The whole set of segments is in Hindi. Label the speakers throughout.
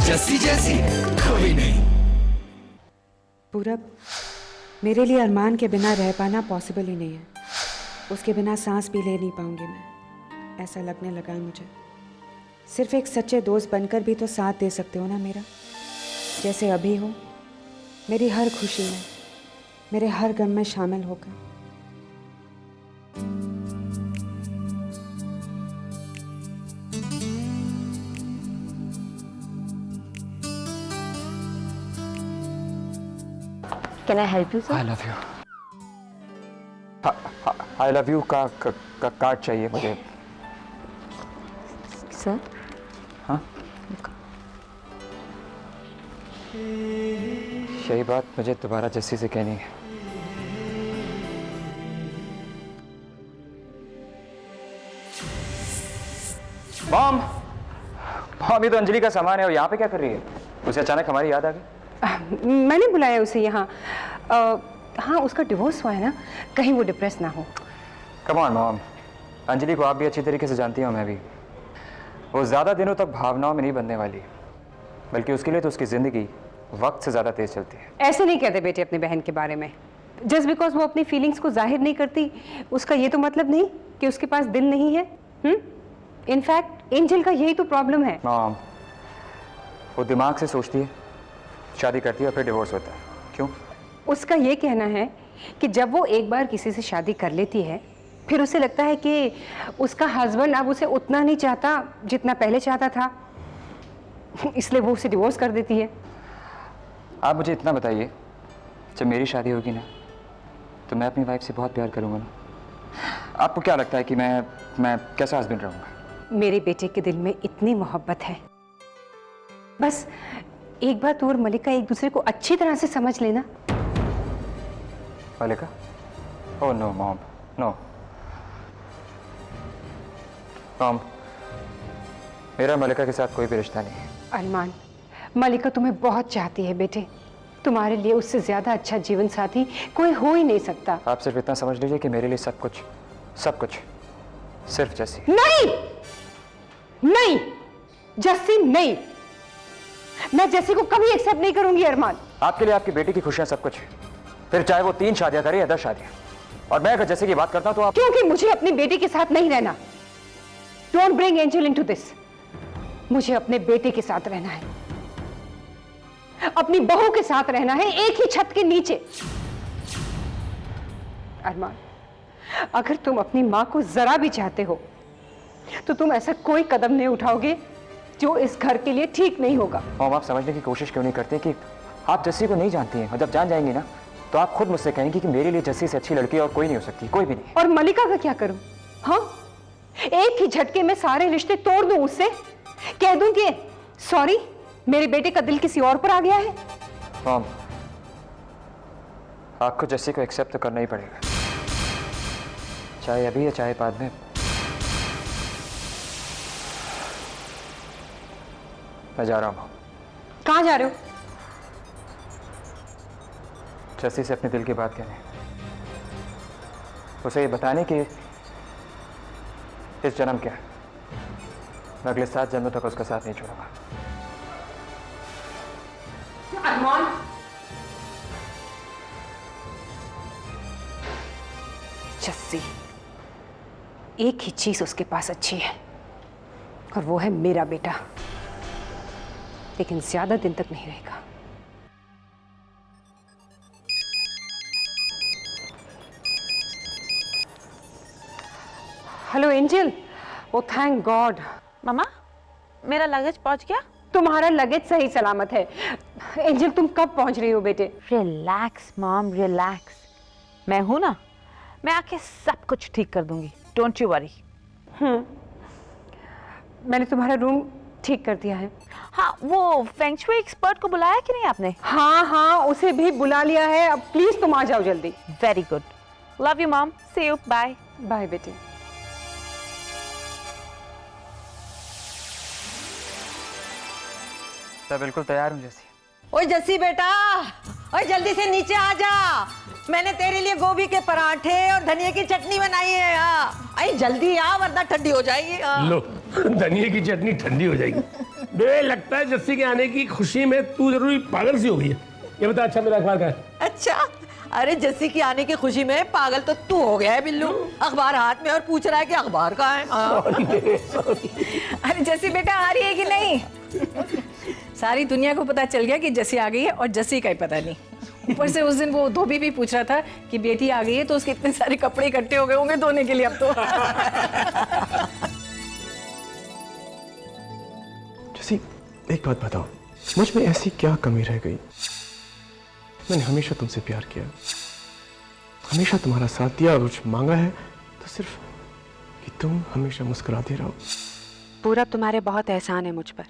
Speaker 1: जस्सी जैसी कोई नहीं।
Speaker 2: पूरब, मेरे लिए अरमान के बिना रह पाना पॉसिबल ही नहीं है। उसके बिना सांस भी ले नहीं पाऊंगी मैं, ऐसा लगने लगा है मुझे। सिर्फ एक सच्चे दोस्त बनकर भी तो साथ दे सकते हो ना मेरा, जैसे अभी हो, मेरी हर खुशी में, मेरे हर गम में शामिल होकर।
Speaker 3: Can I help you, sir?
Speaker 4: I love you. I love you का कार्ड चाहिए मुझे।
Speaker 3: Sir?
Speaker 4: हाँ? यही बात मुझे दोबारा जस्सी से कहनी है। मॉम, ये तो अंजलि का सामान है और यहाँ पे क्या कर रही है? उसे अचानक हमारी याद आ गई।
Speaker 2: मैंने बुलाया उसे यहाँ। हाँ, उसका डिवोर्स हुआ है ना, कहीं वो डिप्रेस ना हो।
Speaker 4: कम ऑन मॉम, अंजलि को आप भी अच्छी तरीके से जानती हो, मैं भी। वो ज़्यादा दिनों तक भावनाओं में नहीं बनने वाली, बल्कि उसके लिए तो उसकी ज़िंदगी वक्त से ज़्यादा तेज़ चलती है।
Speaker 2: ऐसे नहीं कहते बेटे अपनी बहन के बारे में। जस्ट बिकॉज वो अपनी फीलिंग्स को जाहिर नहीं करती, उसका ये तो मतलब नहीं कि उसके पास दिल नहीं है। इनफैक्ट एंजल का यही तो प्रॉब्लम है।
Speaker 4: मॉम, वो दिमाग से सोचती है, शादी करती है और फिर डिवोर्स होता है। क्यों?
Speaker 2: उसका ये कहना है कि जब वो एक बार किसी से शादी कर लेती है, फिर उसे लगता है कि उसका हस्बैंड अब उसे उतना नहीं चाहता जितना पहले चाहता था, इसलिए वो उसे डिवोर्स कर देती है।
Speaker 4: आप मुझे इतना बताइए, जब मेरी शादी होगी ना, तो मैं अपनी वाइफ से बहुत प्यार करूँगा ना। आपको क्या लगता है कि मैं कैसा हस्बैंड रहूँगा?
Speaker 2: मेरे बेटे के दिल में इतनी मोहब्बत है, बस एक बार तू और मलिका एक दूसरे को अच्छी तरह से समझ लेना।
Speaker 4: Malika? Oh no mom, no mom, मेरा मलिका के साथ कोई भी रिश्ता नहीं है।
Speaker 2: अरमान, मलिका तुम्हें बहुत चाहती है बेटे। तुम्हारे लिए उससे ज्यादा अच्छा जीवन साथी कोई हो ही नहीं सकता।
Speaker 4: आप सिर्फ इतना समझ लीजिए कि मेरे लिए सब कुछ सिर्फ जस्सी।
Speaker 2: नहीं नहीं जस्सी नहीं, मैं जस्सी को कभी एक्सेप्ट नहीं करूंगी अरमान।
Speaker 4: आपके लिए आपकी बेटी की खुशियां सब कुछ, फिर चाहे वो 3 शादियां करे या 10 शादियां। और मैं अगर जस्सी की बात करता हूं तो आप...
Speaker 2: क्योंकि मुझे अपनी बेटी के साथ नहीं रहना। Don't bring angel into this. मुझे अपने बेटे के साथ रहना है, अपनी बहू के साथ रहना है, एक ही छत के नीचे। अरमान, अगर तुम अपनी मां को जरा भी चाहते हो तो तुम ऐसा कोई कदम नहीं उठाओगे जो इस घर के लिए ठीक नहीं होगा।
Speaker 4: मॉम, आप समझने की कोशिश क्यों नहीं करते कि आप जस्सी को नहीं जानती हैं, और जब जान जाएंगी ना तो आप खुद मुझसे कहेंगी कि मेरे लिए जस्सी से अच्छी लड़की और कोई नहीं हो सकती, कोई भी नहीं।
Speaker 2: और मलिका का क्या करूं? हाँ, एक ही झटके में सारे रिश्ते तोड़ दूं उससे? कह दूं कि सॉरी, मेरे बेटे का दिल किसी और पर आ गया है?
Speaker 4: मॉम, आपको जस्सी को एक्सेप्ट तो करना ही पड़ेगा, चाहे अभी या चाहे बाद में। मैं जा रहा हूँ।
Speaker 2: कहाँ जा रहे हो?
Speaker 4: जस्सी से अपने दिल की बात कहने, उसे ये बताने कि इस जन्म क्या, मैं अगले 7 जन्मों तक उसका साथ नहीं छोड़ूंगा।
Speaker 2: अरमान, जस्सी, एक ही चीज उसके पास अच्छी है और वो है मेरा बेटा, लेकिन ज्यादा दिन तक नहीं रहेगा। Hello angel. Oh thank God.
Speaker 3: मामा, मेरा लगेज पहुंच गया?
Speaker 2: तुम्हारा लगेज सही सलामत है। एंजल, तुम कब पहुंच रही हो बेटे?
Speaker 3: Relax mom, relax. मैं हूं ना, मैं आके सब कुछ ठीक कर दूंगी, डोंट यू वरी।
Speaker 2: मैंने तुम्हारा रूम ठीक कर दिया है।
Speaker 3: हाँ, वो फेंग शुई एक्सपर्ट को बुलाया कि नहीं आपने?
Speaker 2: हाँ हाँ, उसे भी बुला लिया है। अब प्लीज तुम आ जाओ जल्दी।
Speaker 3: Very good, love you mom, see you, bye.
Speaker 2: Bye बेटे।
Speaker 4: मैं बिल्कुल तैयार हूँ जस्सी।
Speaker 5: ओए जस्सी बेटा, ओए जल्दी से नीचे आ जा। मैंने तेरे लिए गोभी के पराठे और धनिया की चटनी बनाई है। आई जल्दी आ, वरना ठंडी हो जाएगी।
Speaker 6: लो, धनिया की चटनी ठंडी हो जाएगी। मुझे लगता है जस्सी के आने की खुशी में तू जरूरी पागल सी हो गई है। ये बता, अच्छा मेरा अखबार कहाँ है?
Speaker 5: अच्छा, अरे जस्सी की आने की खुशी में पागल तो तू हो गया है बिल्लू। अखबार हाथ में और पूछ रहा है कि अखबार कहाँ है। हाँ।
Speaker 7: अरे जस्सी बेटा आ रही है कि नहीं? सारी दुनिया को पता चल गया कि जस्सी आ गई है और जस्सी का ही पता नहीं। ऊपर से उस दिन वो धोबी भी पूछ रहा था कि बेटी आ गई है, तो उसके इतने सारे कपड़े इकट्ठे हो गए होंगे धोने के लिए अब तो।
Speaker 8: जैसी एक बात बताओ, मुझ में ऐसी क्या कमी रह गई? मैंने हमेशा तुमसे प्यार किया, हमेशा तुम्हारा साथ दिया, और कुछ मांगा है तो सिर्फ कि तुम हमेशा मुस्कुराते रहो।
Speaker 2: पूरब, तुम्हारे बहुत एहसान है मुझ पर,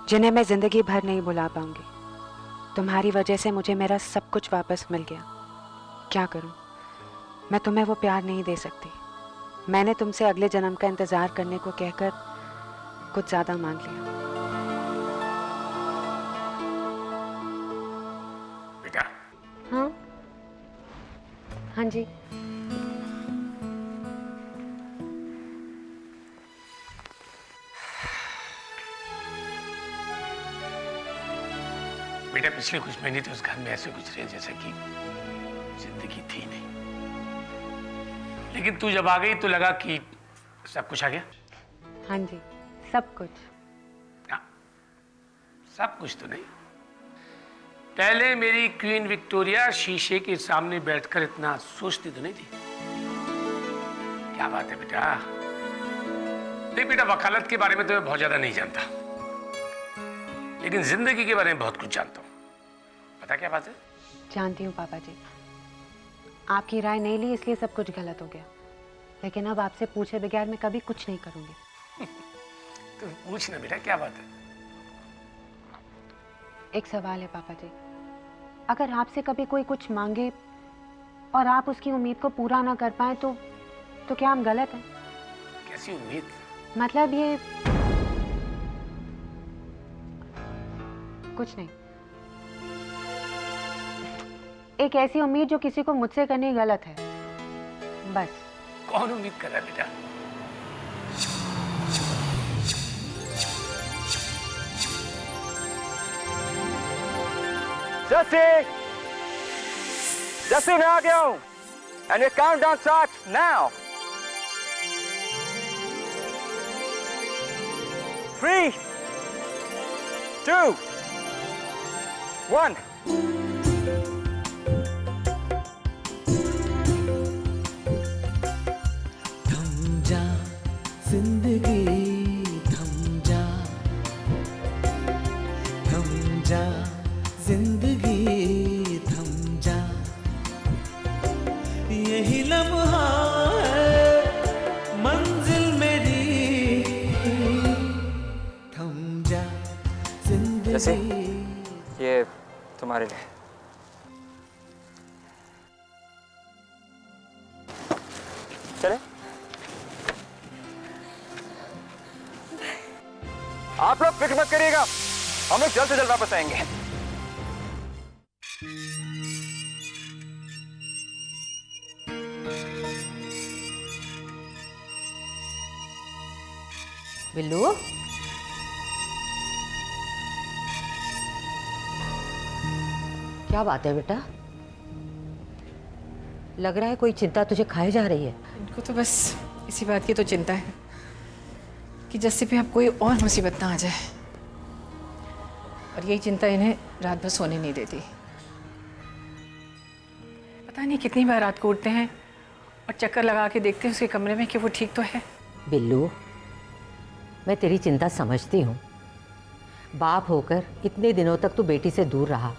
Speaker 2: जिन्हें मैं जिंदगी भर नहीं भुला पाऊंगी। तुम्हारी वजह से मुझे मेरा सब कुछ वापस मिल गया। क्या करूं? मैं तुम्हें वो प्यार नहीं दे सकती। मैंने तुमसे अगले जन्म का इंतजार करने को कहकर कुछ ज्यादा मांग लिया।
Speaker 6: बेटा।
Speaker 2: हाँ हाँ जी।
Speaker 6: बेटा, पिछले कुछ महीने तो उस घर में ऐसे गुजरे जैसे कि जिंदगी थी नहीं, लेकिन तू जब आ गई तो लगा कि सब कुछ आ गया।
Speaker 2: हाँ जी, सब कुछ।
Speaker 6: हाँ, सब कुछ तो नहीं। पहले मेरी क्वीन विक्टोरिया शीशे के सामने बैठकर इतना सोचती तो नहीं थी। क्या बात है बेटा। देख बेटा, वकालत के बारे में तो मैं बहुत ज्यादा नहीं जानता, लेकिन जिंदगी के बारे में बहुत कुछ जानता हूं। पता क्या बात है?
Speaker 2: जानती हूँ पापा जी, आपकी राय नहीं ली इसलिए सब कुछ गलत हो गया, लेकिन अब आपसे पूछे बगैर मैं कभी कुछ नहीं करूंगी।
Speaker 6: तो पूछ ना बेटा, क्या बात है?
Speaker 2: एक सवाल है पापा जी, अगर आपसे कभी कोई कुछ मांगे और आप उसकी उम्मीद को पूरा ना कर पाए तो क्या हम गलत हैं?
Speaker 6: कैसी उम्मीद?
Speaker 2: मतलब ये कुछ नहीं, एक ऐसी उम्मीद जो किसी को मुझसे करनी गलत है, बस।
Speaker 6: कौन उम्मीद कर रहा है बेटा?
Speaker 4: जस्सी मैं आ गया हूं, एंड ये काउंटडाउन स्टार्ट्स नाउ। 3, 2, 1।
Speaker 1: थम जा जिंदगी, थम जा, थम जा जिंदगी, थम जा, यही लम्हा है मंजिल मेरी, थम जा जिंदगी।
Speaker 4: ये तुम्हारे लिए। चले? आप लोग फिक्र मत करिएगा, हम लोग जल्द से जल्द वापस आएंगे।
Speaker 5: बिल्लू, क्या बात है बेटा? लग रहा है कोई चिंता तुझे खाए जा रही है।
Speaker 7: इनको तो बस इसी बात की तो चिंता है कि जस्सी पे अब कोई और मुसीबत ना आ जाए, और यही चिंता इन्हें रात भर सोने नहीं देती। पता नहीं कितनी बार रात को उठते हैं और चक्कर लगा के देखते हैं उसके कमरे में कि वो ठीक तो है।
Speaker 5: बिल्लू, मैं तेरी चिंता समझती हूँ। बाप होकर इतने दिनों तक तू बेटी से दूर रहा,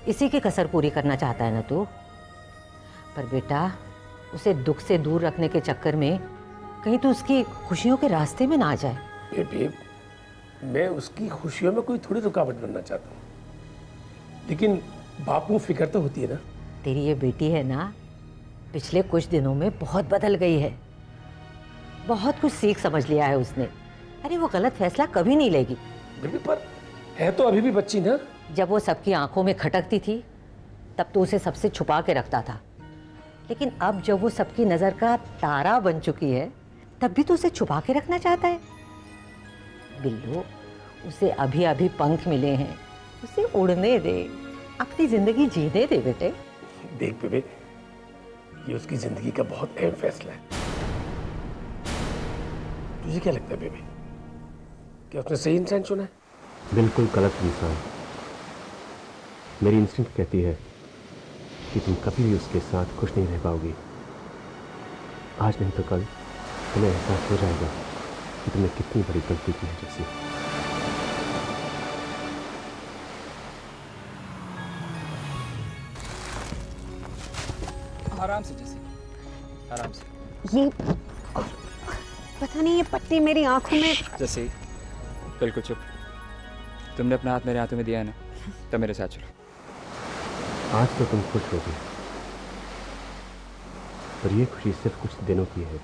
Speaker 5: इसी की कसर पूरी करना चाहता है ना तू। पर बेटा, उसे दुख से दूर रखने के चक्कर में कहीं तो उसकी खुशियों के रास्ते में ना आ जाए।
Speaker 6: बेटे, मैं उसकी खुशियों में कोई थोड़ी रुकावट बनना चाहता हूँ, लेकिन बाप को फिक्र तो होती है ना।
Speaker 5: तेरी ये बेटी है ना, पिछले कुछ दिनों में बहुत बदल गई है, बहुत कुछ सीख समझ लिया है उसने। अरे वो गलत फैसला कभी नहीं लेगी।
Speaker 6: बेबी, पर है तो अभी भी बच्ची ना।
Speaker 5: जब वो सबकी आंखों में खटकती थी तब तो उसे सबसे छुपा के रखता था, लेकिन अब जब वो सबकी नजर का तारा बन चुकी है तब भी तो उसे छुपा के रखना चाहता है। बिल्लू, उसे अभी अभी पंख मिले हैं, उसे उड़ने दे, अपनी जिंदगी जीने दे बेटे।
Speaker 6: देख बेबे, ये उसकी जिंदगी का बहुत अहम फैसला है। तुझे क्या लगता है बेबे, क्या उसने सही इंसान चुना है?
Speaker 8: बिल्कुल गलत इंसान। मेरी इंस्टिंक्ट कहती है कि तुम कभी भी उसके साथ खुश नहीं रह पाओगी। आज नहीं तो कल तुम्हें एहसास हो जाएगा कि तुमने कितनी बड़ी गलती की है जैसी।
Speaker 4: आराम से जैसे, आराम से।
Speaker 2: ये पता नहीं, ये पट्टी मेरी आंखों में।
Speaker 4: जैसे बिल्कुल चुप। तुमने अपना हाथ मेरे हाथों में दिया है ना, तो मेरे साथ चलो।
Speaker 8: आज तो तुम खुश होगी, पर ये खुशी सिर्फ कुछ दिनों की है,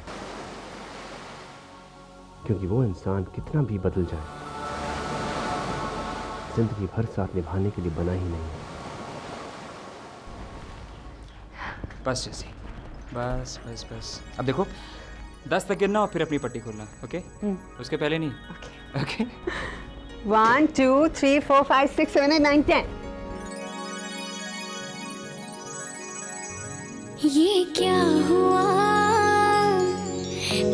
Speaker 8: क्योंकि वो इंसान कितना भी बदल जाए, जिंदगी भर साथ निभाने के लिए बना ही नहीं है।
Speaker 4: बस जैसी, बस बस बस। अब देखो, 10 तक गिनना और फिर अपनी पट्टी खोलना, ओके? उसके पहले नहीं। ओके।
Speaker 2: 1 2 3 4 5 6 7 8 9 10।
Speaker 9: ये क्या हुआ,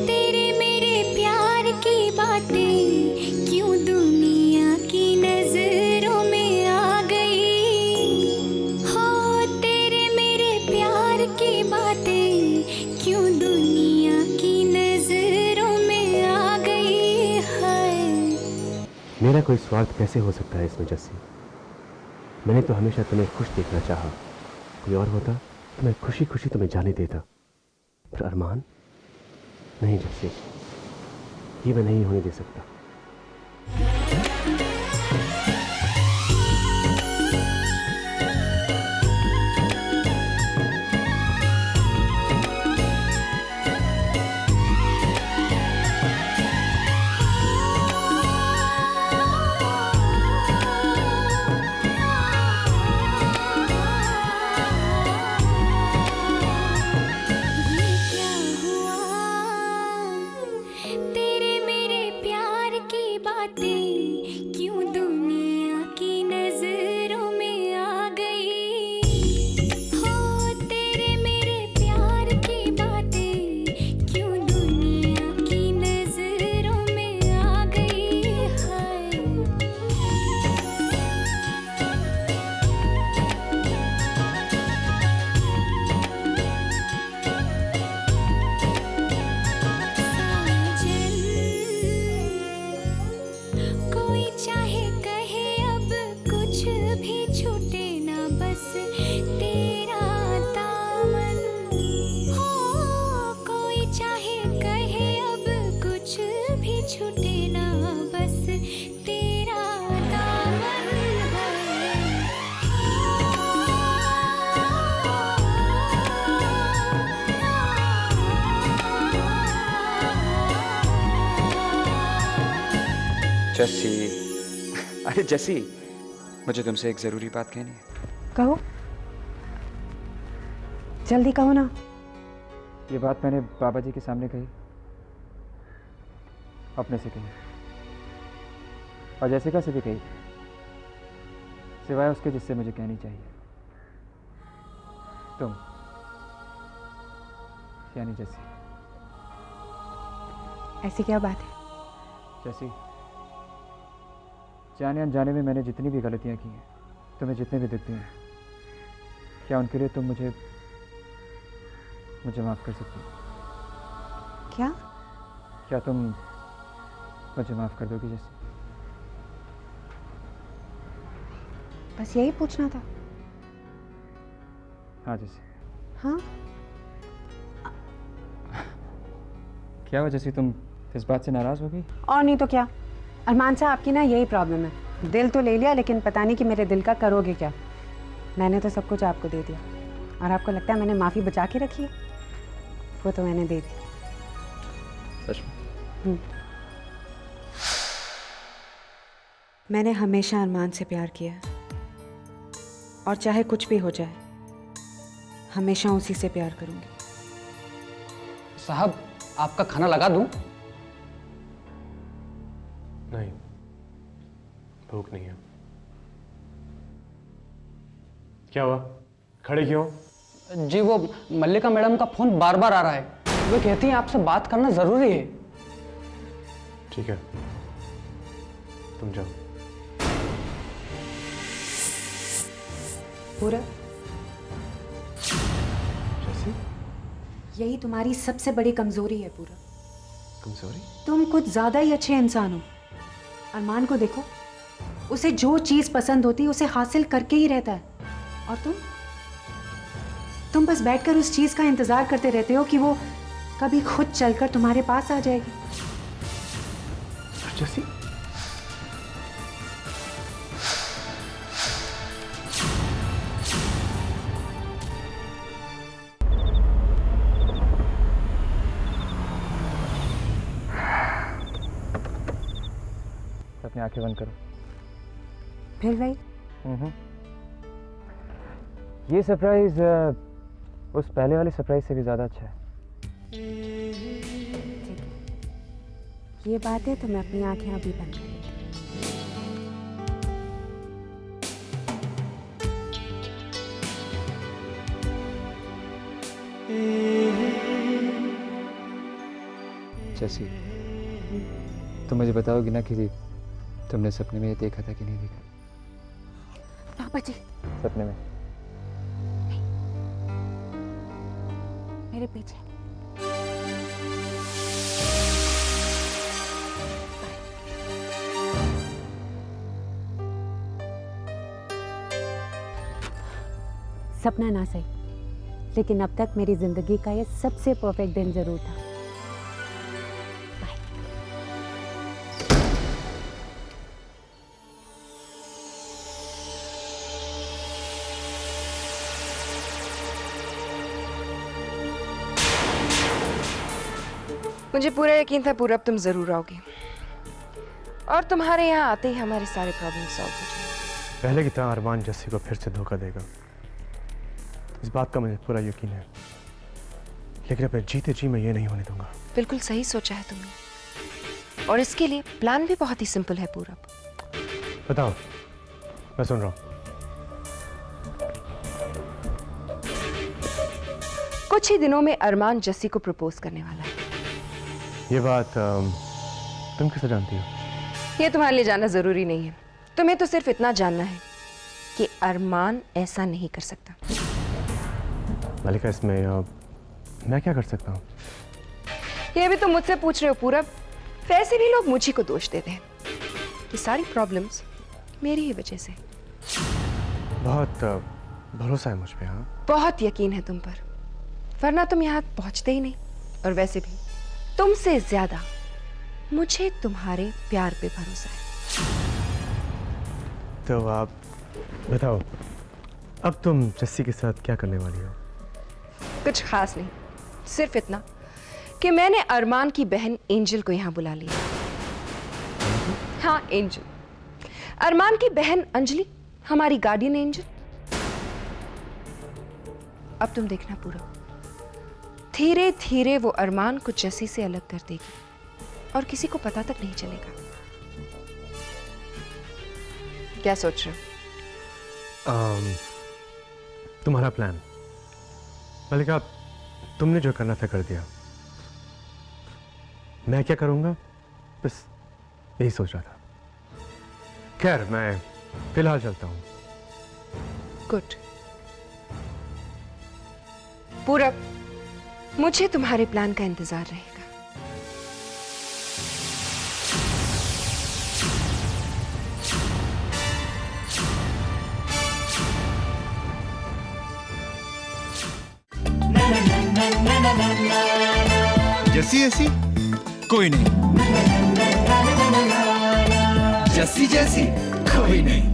Speaker 9: तेरे मेरे प्यार की बातें क्यों दुनिया की नजरों में आ गई। हो तेरे मेरे प्यार की बातें क्यों दुनिया की नजरों में आ गई है।
Speaker 8: मेरा कोई स्वार्थ कैसे हो सकता है इसमें जस्सी? मैंने तो हमेशा तुम्हें खुश देखना चाहा। कोई और होता तो मैं खुशी खुशी तुम्हें जाने देता, पर अरमान नहीं जस्सी, ये मैं नहीं होने दे सकता।
Speaker 9: तेरे मेरे प्यार की बातें क्यों दुनिया की नजरों में आ गई। हो तेरे मेरे प्यार की बातें क्यों दुनिया की नजरों में आ गई है। कोई चाहे कहे अब कुछ भी छूटे ना, बस तेरा दामन। हो कोई चाहे कहे अब कुछ भी छूटे ना, बस तेरा दामन
Speaker 4: जस्सी, अरे जस्सी, मुझे तुमसे एक जरूरी बात कहनी है।
Speaker 2: कहो, जल्दी कहो ना।
Speaker 4: ये बात मैंने बाबा जी के सामने कही, अपने से कही और जैसिका से भी कही, सिवाय उसके जिससे मुझे कहनी चाहिए। तुम यानी जस्सी।
Speaker 2: ऐसी क्या बात है?
Speaker 4: जैसी जाने अनजाने में मैंने जितनी भी गलतियां की हैं, तुम्हें जितने भी दिखते हैं, क्या उनके लिए तुम मुझे माफ़ कर सकती हो? क्या तुम मुझे माफ़ कर दोगी जैसे?
Speaker 2: बस यही पूछना था।
Speaker 4: हाँ जैसे।
Speaker 2: हाँ,
Speaker 4: क्या हुआ जैसे, तुम इस बात से नाराज़ हो गई?
Speaker 2: और नहीं तो क्या। अरमान साहब, आपकी ना यही प्रॉब्लम है। दिल तो ले लिया, लेकिन पता नहीं कि मेरे दिल का करोगे क्या। मैंने तो सब कुछ आपको दे दिया, और आपको लगता है मैंने माफ़ी बचा के रखी है? वो तो मैंने दे दी।
Speaker 4: सच में?
Speaker 2: मैंने हमेशा अरमान से प्यार किया, और चाहे कुछ भी हो जाए, हमेशा उसी से प्यार करूंगी।
Speaker 10: साहब, आपका खाना लगा दूं?
Speaker 8: नहीं, भूख नहीं है। क्या हुआ, खड़े क्यों?
Speaker 10: जी वो मल्लिका मैडम का फोन बार बार आ रहा है, वे कहती हैं आपसे बात करना जरूरी है।
Speaker 8: ठीक है, तुम जाओ।
Speaker 2: पूरा
Speaker 8: जैसी?
Speaker 2: यही तुम्हारी सबसे बड़ी कमजोरी है पूरा।
Speaker 8: कमजोरी? तुम
Speaker 2: कुछ ज्यादा ही अच्छे इंसान हो। अरमान को देखो, उसे जो चीज पसंद होती है उसे हासिल करके ही रहता है, और तुम बस बैठकर उस चीज का इंतजार करते रहते हो कि वो कभी खुद चलकर तुम्हारे पास आ जाएगी।
Speaker 8: जैसी?
Speaker 4: अपनी आंखें बंद करो।
Speaker 2: फिर भाई
Speaker 4: ये सरप्राइज उस पहले वाले सरप्राइज से भी ज्यादा अच्छा है।
Speaker 2: ये बात है तो मैं अपनी आंखें अभी बंद कर लेती
Speaker 4: हूँ। जैसी तुम मुझे बताओगी ना कि तुमने सपने में ये देखा था कि नहीं देखा?
Speaker 2: पापा जी,
Speaker 4: सपने में
Speaker 2: मेरे पीछे। सपना ना सही, लेकिन अब तक मेरी जिंदगी का ये सबसे परफेक्ट दिन जरूर था।
Speaker 11: मुझे पूरा यकीन था पूरब तुम जरूर आओगे, और तुम्हारे यहाँ आते ही हमारे सारे प्रॉब्लम सॉल्व हो जाएंगे।
Speaker 8: पहले की तरह अरमान जस्सी को फिर से धोखा देगा, इस बात का मुझे पूरा यकीन है, लेकिन अपने जीते जी मैं ये नहीं होने दूंगा।
Speaker 11: बिल्कुल सही सोचा है तुमने, और इसके लिए प्लान भी बहुत ही सिंपल है पूरब।
Speaker 8: बताओ, मैं सुन रहा हूँ।
Speaker 11: कुछ ही दिनों में अरमान जस्सी को प्रपोज करने वाला है।
Speaker 8: ये बात तुम कैसे जानती हो?
Speaker 11: ये तुम्हारे लिए जानना जरूरी नहीं है, तुम्हें तो सिर्फ इतना जानना है कि अरमान ऐसा नहीं कर सकता।
Speaker 8: मल्लिका, इसमें मैं क्या कर सकता हूँ?
Speaker 11: ये भी तुम मुझसे पूछ रहे हो पूरब? वैसे भी लोग मुझी को दोष देते हैं कि सारी प्रॉब्लम्स मेरी ही वजह से।
Speaker 8: बहुत भरोसा है मुझ पे। हाँ,
Speaker 11: बहुत यकीन है तुम पर, वरना तुम यहाँ पहुंचते ही नहीं। और वैसे भी तुमसे ज्यादा मुझे तुम्हारे प्यार पे भरोसा है।
Speaker 8: तो आप बताओ, अब तुम जस्सी के साथ क्या करने वाली हो?
Speaker 11: कुछ खास नहीं, सिर्फ इतना कि मैंने अरमान की बहन एंजल को यहाँ बुला लिया। हाँ, एंजल। अरमान की बहन अंजलि, हमारी गार्डियन एंजल। अब तुम देखना पूरा, धीरे धीरे वो अरमान को जस्सी से अलग कर देगी और किसी को पता तक नहीं चलेगा। क्या सोच रहे हो?
Speaker 8: तुम्हारा प्लान मल्लिका, तुमने जो करना था कर दिया। मैं क्या करूंगा, बस यही सोच रहा था। खैर, मैं फिलहाल चलता हूं।
Speaker 11: गुड। पूरब, मुझे तुम्हारे प्लान का इंतजार रहेगा।
Speaker 12: जैसी ऐसी कोई नहीं, जैसी जैसी कोई नहीं।